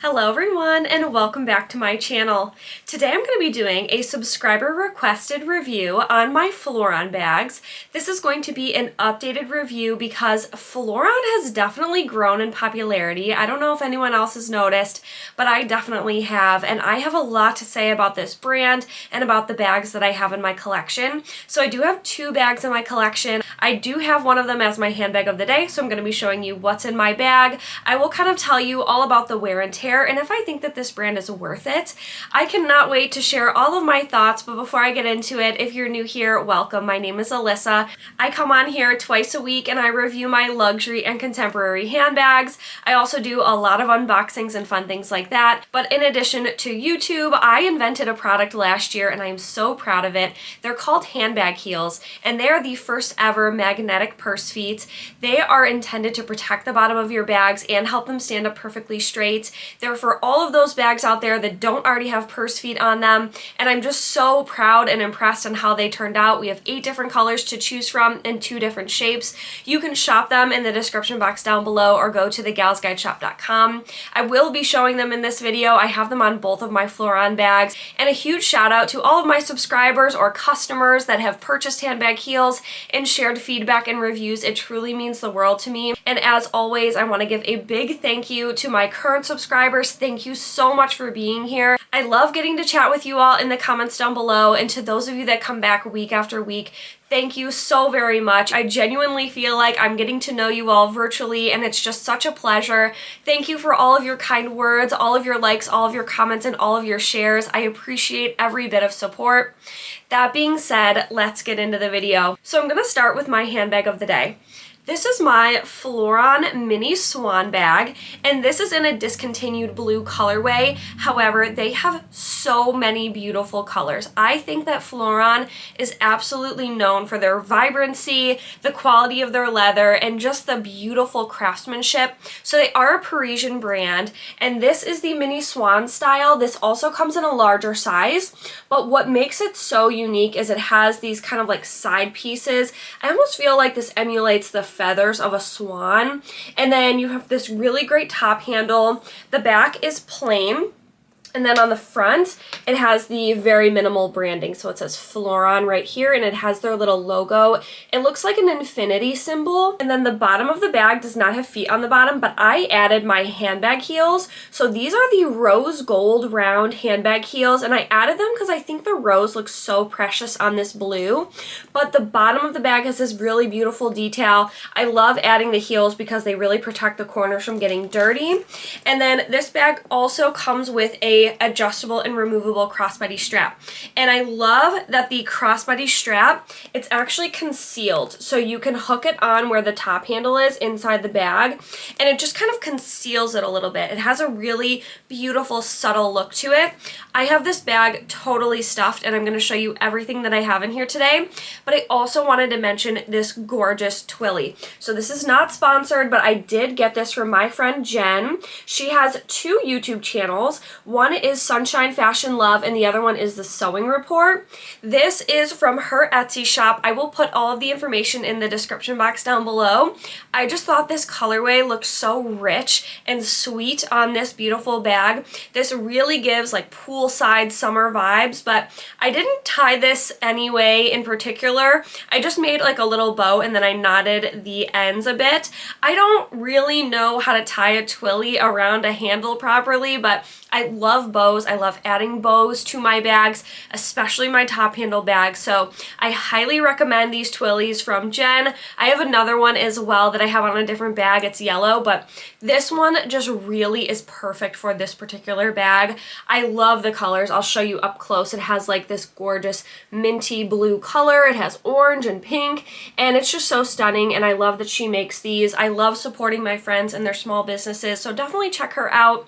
Hello everyone and welcome back to my channel. Today I'm going to be doing a subscriber requested review on my Fleuron bags. This is going to be an updated review because Fleuron has definitely grown in popularity. I don't know if anyone else has noticed, but I definitely have, and I have a lot to say about this brand and about the bags that I have in my collection. So I do have two bags in my collection. I do have one of them as my handbag of the day, so I'm going to be showing you what's in my bag. I will kind of tell you all about the wear and tear and if I think that this brand is worth it. I cannot wait to share all of my thoughts, but before I get into it, if you're new here, welcome. My name is Alyssa. I come on here twice a week and I review my luxury and contemporary handbags. I also do a lot of unboxings and fun things like that. But in addition to YouTube, I invented a product last year and I am so proud of it. They're called handbag heels and they are the first ever magnetic purse feet. They are intended to protect the bottom of your bags and help them stand up perfectly straight. They're for all of those bags out there that don't already have purse feet on them, and I'm just so proud and impressed on how they turned out. We have 8 different colors to choose from and 2 different shapes. You can shop them in the description box down below or go to thegalsguideshop.com. I will be showing them in this video. I have them on both of my Fleuron bags, and a huge shout out to all of my subscribers or customers that have purchased handbag heels and shared feedback and reviews. It truly means the world to me, and as always, I want to give a big thank you to my current subscribers. Thank you so much for being here. I love getting to chat with you all in the comments down below, and to those of you that come back week after week, thank you so very much. I genuinely feel like I'm getting to know you all virtually, and it's just such a pleasure. Thank you for all of your kind words, all of your likes, all of your comments, and all of your shares. I appreciate every bit of support. That being said, let's get into the video. So I'm going to start with my handbag of the day. This is my Fleuron mini Swann bag, and this is in a discontinued blue colorway. However, they have so many beautiful colors. I think that Fleuron is absolutely known for their vibrancy, the quality of their leather, and just the beautiful craftsmanship. So they are a Parisian brand, and this is the mini Swann style. This also comes in a larger size, but what makes it so unique is it has these kind of like side pieces. I almost feel like this emulates the feathers of a swan, and then you have this really great top handle. The back is plain, and then on the front it has the very minimal branding, so it says Fleuron right here and it has their little logo. It looks like an infinity symbol, and then the bottom of the bag does not have feet on the bottom, but I added my handbag heels. So these are the rose gold round handbag heels, and I added them because I think the rose looks so precious on this blue, but the bottom of the bag has this really beautiful detail. I love adding the heels because they really protect the corners from getting dirty. And then this bag also comes with a adjustable and removable crossbody strap, and I love that the crossbody strap, it's actually concealed, so you can hook it on where the top handle is inside the bag, and it just kind of conceals it a little bit. It has a really beautiful subtle look to it. I have this bag totally stuffed, and I'm going to show you everything that I have in here today, but I also wanted to mention this gorgeous Twilly. So this is not sponsored, but I did get this from my friend Jen. She has 2 YouTube channels. One is Sunshine Fashion Love and the other one is the Sewing Report. This is from her Etsy shop. I will put all of the information in the description box down below. I just thought this colorway looked so rich and sweet on this beautiful bag. This really gives like poolside summer vibes, but I didn't tie this anyway in particular. I just made like a little bow and then I knotted the ends a bit. I don't really know how to tie a Twilly around a handle properly, but I love bows. I love adding bows to my bags, especially my top handle bags. So I highly recommend these Twillies from Jen. I have another one as well that I have on a different bag. It's yellow, but this one just really is perfect for this particular bag. I love the colors. I'll show you up close. It has like this gorgeous minty blue color. It has orange and pink, and it's just so stunning, and I love that she makes these. I love supporting my friends and their small businesses, so definitely check her out.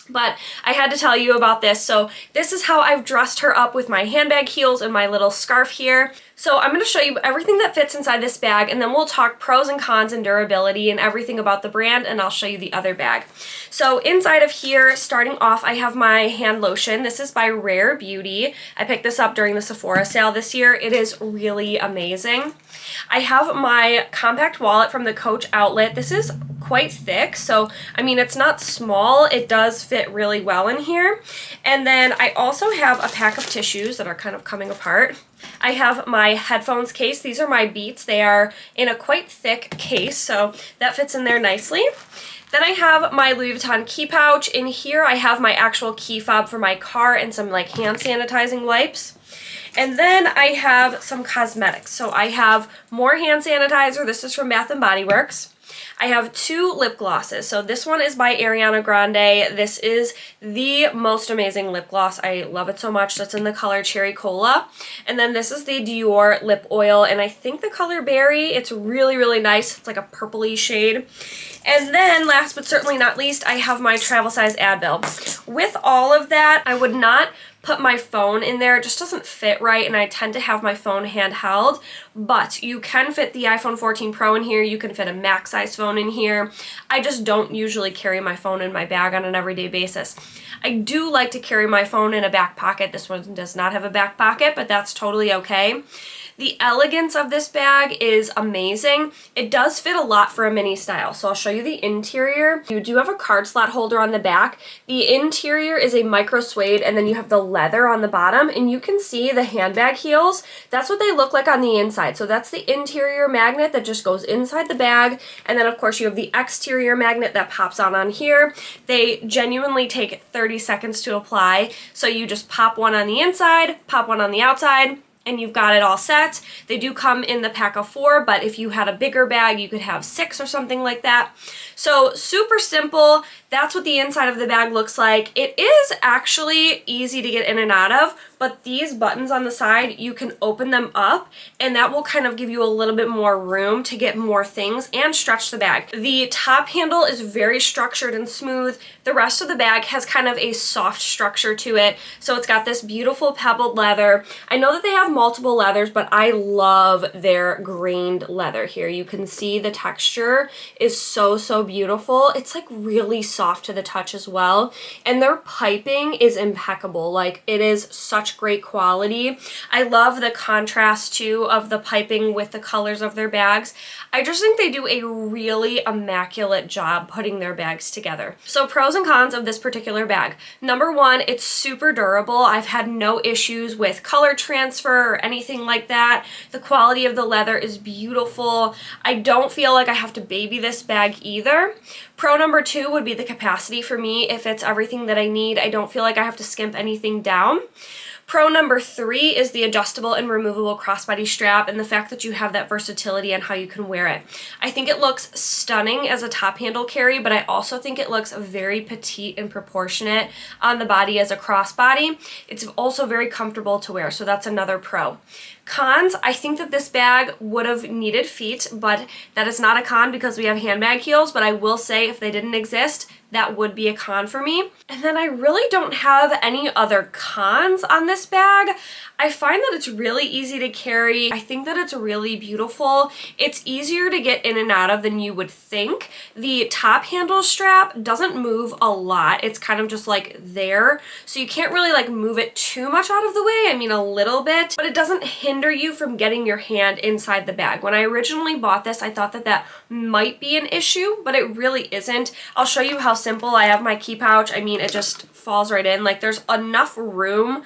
But I had to tell you about this. So this is how I've dressed her up with my handbag heels and my little scarf here. So I'm going to show you everything that fits inside this bag, and then we'll talk pros and cons and durability and everything about the brand, and I'll show you the other bag. So inside of here, starting off, I have my hand lotion. This is by Rare Beauty. I picked this up during the Sephora sale this year. It is really amazing. I have my compact wallet from the Coach outlet. This is quite thick, so I mean, it's not small. It does fit fit really well in here. And then I also have a pack of tissues that are kind of coming apart. I have my headphones case. These are my Beats. They are in a quite thick case, so that fits in there nicely. Then I have my Louis Vuitton key pouch. In here I have my actual key fob for my car and some like hand sanitizing wipes. And then I have some cosmetics. So I have more hand sanitizer. This is from Bath & Body Works. I have 2 lip glosses. So this one is by Ariana Grande. This is the most amazing lip gloss. I love it so much. That's in the color Cherry Cola. And then this is the Dior lip oil, and I think the color Berry. It's really, really nice. It's like a purpley shade. And then last but certainly not least, I have my travel size Advil. With all of that, I would not put my phone in there. It just doesn't fit right, and I tend to have my phone handheld, but you can fit the iPhone 14 Pro in here. You can fit a Max size phone in here. I just don't usually carry my phone in my bag on an everyday basis. I do like to carry my phone in a back pocket. This one does not have a back pocket, but that's totally okay. The elegance of this bag is amazing. It does fit a lot for a mini style. So I'll show you the interior. You do have a card slot holder on the back. The interior is a micro suede, and then you have the leather on the bottom, and you can see the handbag heels. That's what they look like on the inside. So that's the interior magnet that just goes inside the bag. And then of course you have the exterior magnet that pops on here. They genuinely take 30 seconds to apply. So you just pop one on the inside, pop one on the outside, and you've got it all set. They do come in the pack of 4, but if you had a bigger bag, you could have 6 or something like that. So super simple. That's what the inside of the bag looks like. It is actually easy to get in and out of, but these buttons on the side, you can open them up, and that will kind of give you a little bit more room to get more things and stretch the bag. The top handle is very structured and smooth. The rest of the bag has kind of a soft structure to it. So it's got this beautiful pebbled leather. I know that they have multiple leathers, but I love their grained leather here. You can see the texture is so, so beautiful. It's like really soft to the touch as well. And their piping is impeccable. Like, it is such great quality. I love the contrast too of the piping with the colors of their bags. I just think they do a really immaculate job putting their bags together. So pros and cons of this particular bag. Number 1, it's super durable. I've had no issues with color transfer or anything like that. The quality of the leather is beautiful. I don't feel like I have to baby this bag either. Pro number 2 would be the capacity for me. If it's everything that I need, I don't feel like I have to skimp anything down. Pro number 3 is the adjustable and removable crossbody strap and the fact that you have that versatility on how you can wear it. I think it looks stunning as a top handle carry, but I also think it looks very petite and proportionate on the body as a crossbody. It's also very comfortable to wear, so that's another pro. Cons, I think that this bag would have needed feet, but that is not a con because we have handbag heels, but I will say if they didn't exist, that would be a con for me. And then I really don't have any other cons on this bag. I find that it's really easy to carry. I think that it's really beautiful. It's easier to get in and out of than you would think. The top handle strap doesn't move a lot. It's kind of just like there. So you can't really like move it too much out of the way. I mean, a little bit, but it doesn't hinder you from getting your hand inside the bag. When I originally bought this, I thought that that might be an issue, but it really isn't. I'll show you how simple. I have my key pouch. I mean, it just falls right in. Like, there's enough room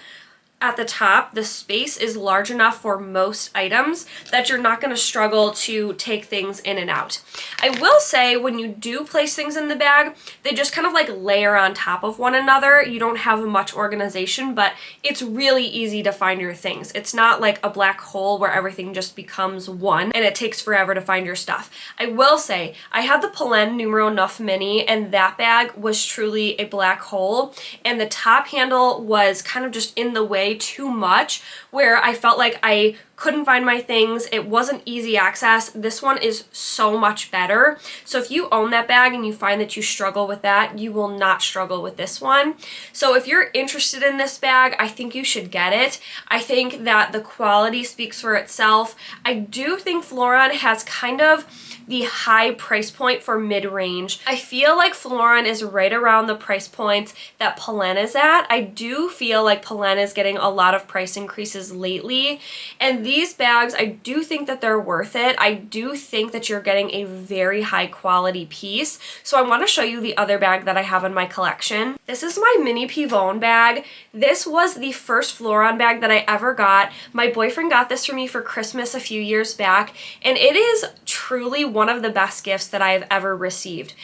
at the top. The space is large enough for most items that you're not going to struggle to take things in and out. I will say when you do place things in the bag, they just kind of like layer on top of one another. You don't have much organization, but it's really easy to find your things. It's not like a black hole where everything just becomes one and it takes forever to find your stuff. I will say I had the Pivoine Numero 9 Mini, and that bag was truly a black hole, and the top handle was kind of just in the way too much, where I felt like I couldn't find my things. It wasn't easy access. This one is so much better. So if you own that bag and you find that you struggle with that, you will not struggle with this one. So if you're interested in this bag, I think you should get it. I think that the quality speaks for itself. I do think Fleuron has kind of the high price point for mid-range. I feel like Fleuron is right around the price points that Pivoine is at. I do feel like Pivoine is getting a lot of price increases lately, and these bags, I do think that they're worth it. I do think that you're getting a very high quality piece. So I want to show you the other bag that I have in my collection. This is my mini Pivoine bag. This was the first Fleuron bag that I ever got. My boyfriend got this for me for Christmas a few years back, and it is truly one of the best gifts that I have ever received.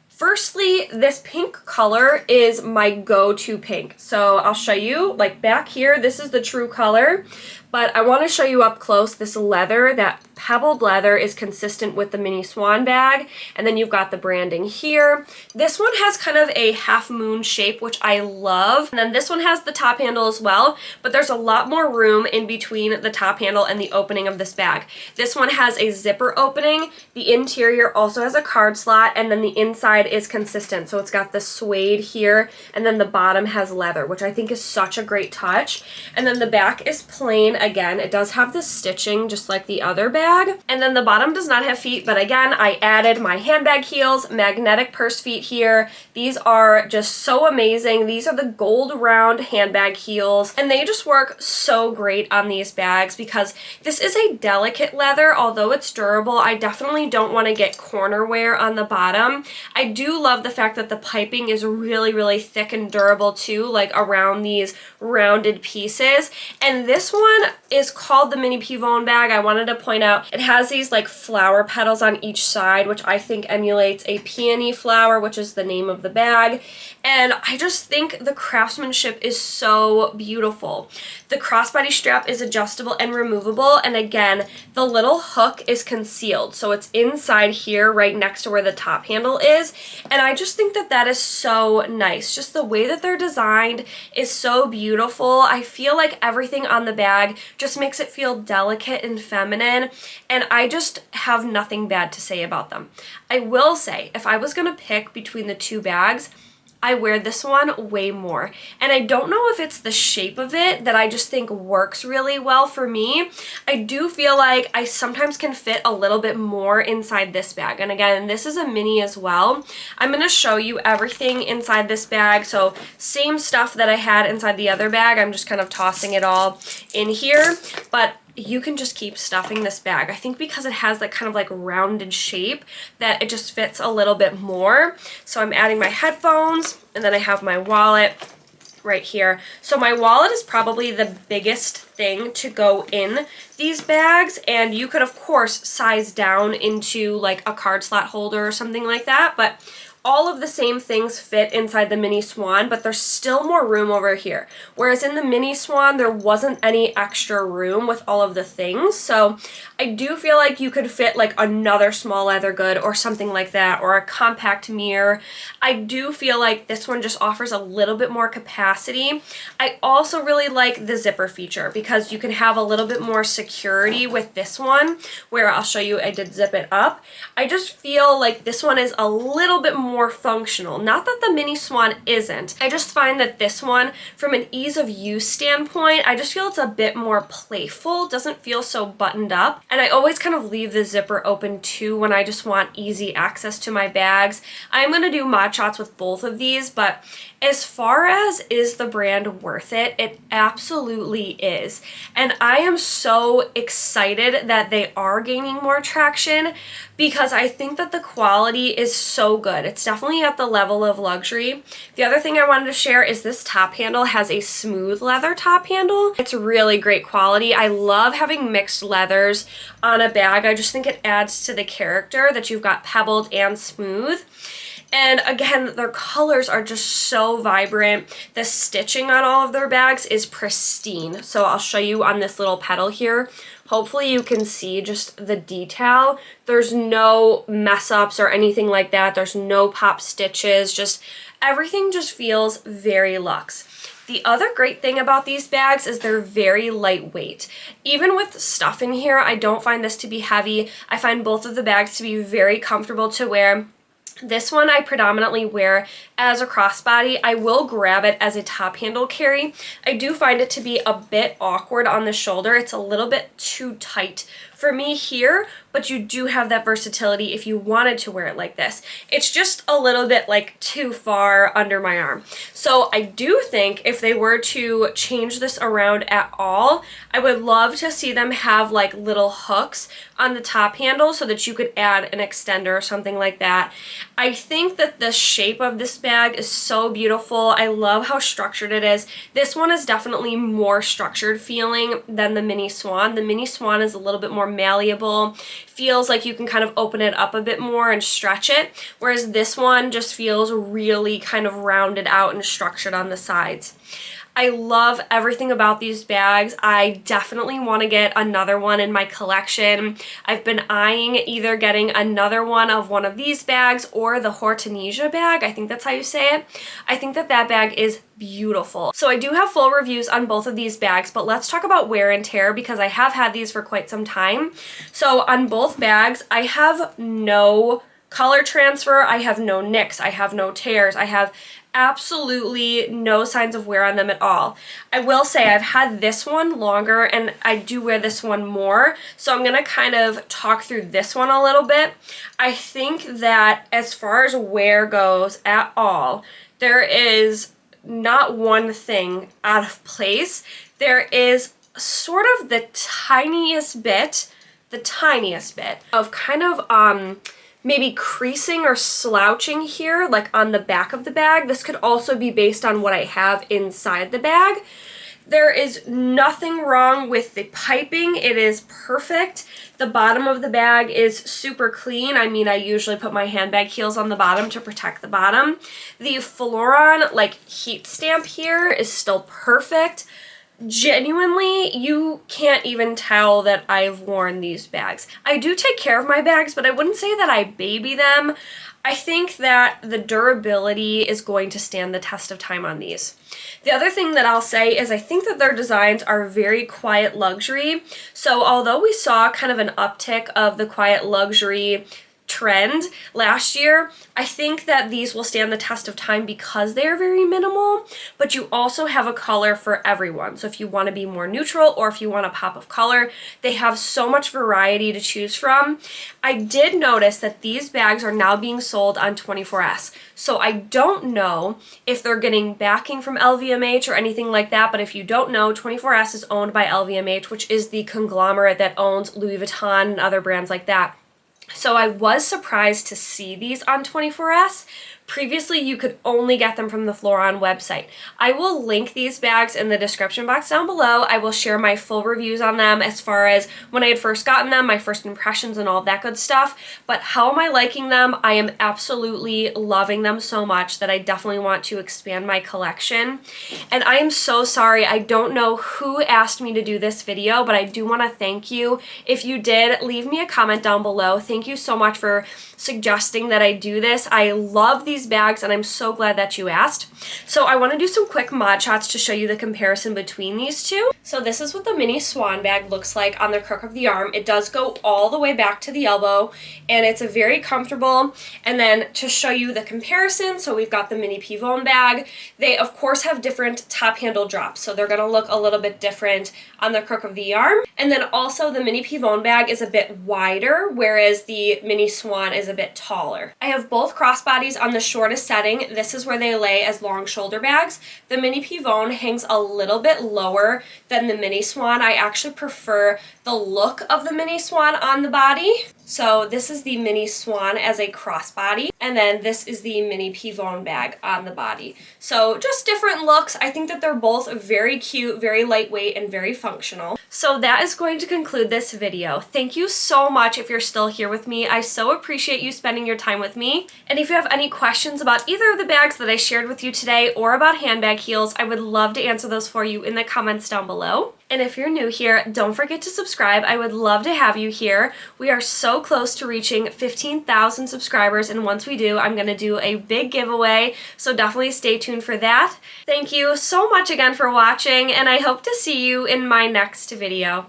Firstly, this pink color is my go-to pink. So I'll show you, like back here, this is the true color, but I want to show you up close this leather. That pebbled leather is consistent with the mini Swann bag, and then you've got the branding here. This one has kind of a half moon shape, which I love, and then this one has the top handle as well, but there's a lot more room in between the top handle and the opening of this bag. This one has a zipper opening, the interior also has a card slot, and then the inside is consistent, so it's got the suede here, and then the bottom has leather, which I think is such a great touch. And then the back is plain. Again, it does have the stitching just like the other bag. And then the bottom does not have feet, but again, I added my handbag heels, magnetic purse feet here. These are just so amazing. These are the gold round handbag heels, and they just work so great on these bags because this is a delicate leather. Although it's durable, I definitely don't want to get corner wear on the bottom. I do love the fact that the piping is really, really thick and durable too, like around these rounded pieces. And this one is called the mini Pivoine bag. I wanted to point out it has these like flower petals on each side, which I think emulates a peony flower, which is the name of the bag. And I just think the craftsmanship is so beautiful. The crossbody strap is adjustable and removable, and again, the little hook is concealed, so it's inside here right next to where the top handle is, and I just think that that is so nice. Just the way that they're designed is so beautiful. I feel like everything on the bag just makes it feel delicate and feminine, and I just have nothing bad to say about them. I will say, if I was going to pick between the two bags, I wear this one way more. And I don't know if it's the shape of it that I just think works really well for me. I do feel like I sometimes can fit a little bit more inside this bag. And again, this is a mini as well. I'm going to show you everything inside this bag. So same stuff that I had inside the other bag. I'm just kind of tossing it all in here. But you can just keep stuffing this bag. I think because it has that kind of like rounded shape that it just fits a little bit more. So I'm adding my headphones, and then I have my wallet right here. So my wallet is probably the biggest thing to go in these bags, and you could of course size down into like a card slot holder or something like that, but all of the same things fit inside the mini Swann, but there's still more room over here. Whereas in the mini Swann, there wasn't any extra room with all of the things. So I do feel like you could fit like another small leather good or something like that, or a compact mirror. I do feel like this one just offers a little bit more capacity. I also really like the zipper feature because you can have a little bit more security with this one, where I'll show you I did zip it up. I just feel like this one is a little bit more functional. Not that the mini Swann isn't. I just find that this one, from an ease of use standpoint, I just feel it's a bit more playful. Doesn't feel so buttoned up. And I always kind of leave the zipper open too when I just want easy access to my bags. I'm going to do mod shots with both of these, but as far as is the brand worth it, it absolutely is. And I am so excited that they are gaining more traction because I think that the quality is so good. It's definitely at the level of luxury. The other thing I wanted to share is this top handle has a smooth leather top handle. It's really great quality. I love having mixed leathers on a bag. I just think it adds to the character that you've got pebbled and smooth. And again, their colors are just so vibrant. The stitching on all of their bags is pristine. So I'll show you on this little petal here. Hopefully you can see just the detail. There's no mess ups or anything like that. There's no pop stitches. Just everything just feels very luxe. The other great thing about these bags is they're very lightweight. Even with stuff in here, I don't find this to be heavy. I find both of the bags to be very comfortable to wear. This one I predominantly wear as a crossbody. I will grab it as a top handle carry. I do find it to be a bit awkward on the shoulder. It's a little bit too tight for me here, but you do have that versatility if you wanted to wear it like this. It's just a little bit like too far under my arm. So I do think if they were to change this around at all, I would love to see them have like little hooks on the top handle so that you could add an extender or something like that. I think that the shape of this bag is so beautiful. I love how structured it is. This one is definitely more structured feeling than the Mini Swann. The Mini Swann is a little bit more malleable, feels like you can kind of open it up a bit more and stretch it, whereas this one just feels really kind of rounded out and structured on the sides. I love everything about these bags. I definitely want to get another one in my collection. I've been eyeing either getting another one of these bags or the Hortensia bag. I think that's how you say it. I think that that bag is beautiful. So I do have full reviews on both of these bags, but let's talk about wear and tear because I have had these for quite some time. So on both bags, I have no color transfer, I have no nicks, I have no tears, I have absolutely no signs of wear on them at all. I will say I've had this one longer and I do wear this one more, so I'm gonna kind of talk through this one a little bit. I think that as far as wear goes at all, there is not one thing out of place. There is sort of the tiniest bit of kind of maybe creasing or slouching here, like on the back of the bag. This could also be based on what I have inside the bag. There is nothing wrong with the piping. It is perfect. The bottom of the bag is super clean. I mean, I usually put my handbag heels on the bottom to protect the bottom. The Fleuron like heat stamp here is still perfect. Genuinely, you can't even tell that I've worn these bags. I do take care of my bags, but I wouldn't say that I baby them. I think that the durability is going to stand the test of time on these. The other thing that I'll say is I think that their designs are very quiet luxury. So although we saw kind of an uptick of the quiet luxury trend last year, I think that these will stand the test of time because they are very minimal, but you also have a color for everyone. So if you want to be more neutral or if you want a pop of color, they have so much variety to choose from. I did notice that these bags are now being sold on 24S. So I don't know if they're getting backing from LVMH or anything like that, but if you don't know, 24S is owned by LVMH, which is the conglomerate that owns Louis Vuitton and other brands like that. So I was surprised to see these on 24S. Previously, you could only get them from the Fleuron website. I will link these bags in the description box down below. I will share my full reviews on them as far as when I had first gotten them, my first impressions and all that good stuff. But how am I liking them? I am absolutely loving them so much that I definitely want to expand my collection. And I am so sorry. I don't know who asked me to do this video, but I do want to thank you. If you did, leave me a comment down below. Thank you so much for suggesting that I do this. I love these bags and I'm so glad that you asked. So I want to do some quick mod shots to show you the comparison between these two. So this is what the Mini Swann bag looks like on the crook of the arm. It does go all the way back to the elbow and it's a very comfortable. And then to show you the comparison, so we've got the Mini Pivoine bag. They of course have different top handle drops, so they're going to look a little bit different on the crook of the arm. And then also the Mini Pivoine bag is a bit wider, whereas the Mini Swann is a bit taller. I have both crossbodies on the shortest setting. This is where they lay as long shoulder bags. The Mini Pivoine hangs a little bit lower than the Mini Swann. I actually prefer the look of the Mini Swann on the body. So this is the Mini Swann as a crossbody, and then this is the Mini Pivoine bag on the body. So just different looks. I think that they're both very cute, very lightweight, and very functional. So that is going to conclude this video. Thank you so much if you're still here with me. I so appreciate you spending your time with me. And if you have any questions about either of the bags that I shared with you today or about handbag heels, I would love to answer those for you in the comments down below. And if you're new here, don't forget to subscribe. I would love to have you here. We are so close to reaching 15,000 subscribers, and once we do, I'm going to do a big giveaway, so definitely stay tuned for that. Thank you so much again for watching, and I hope to see you in my next video.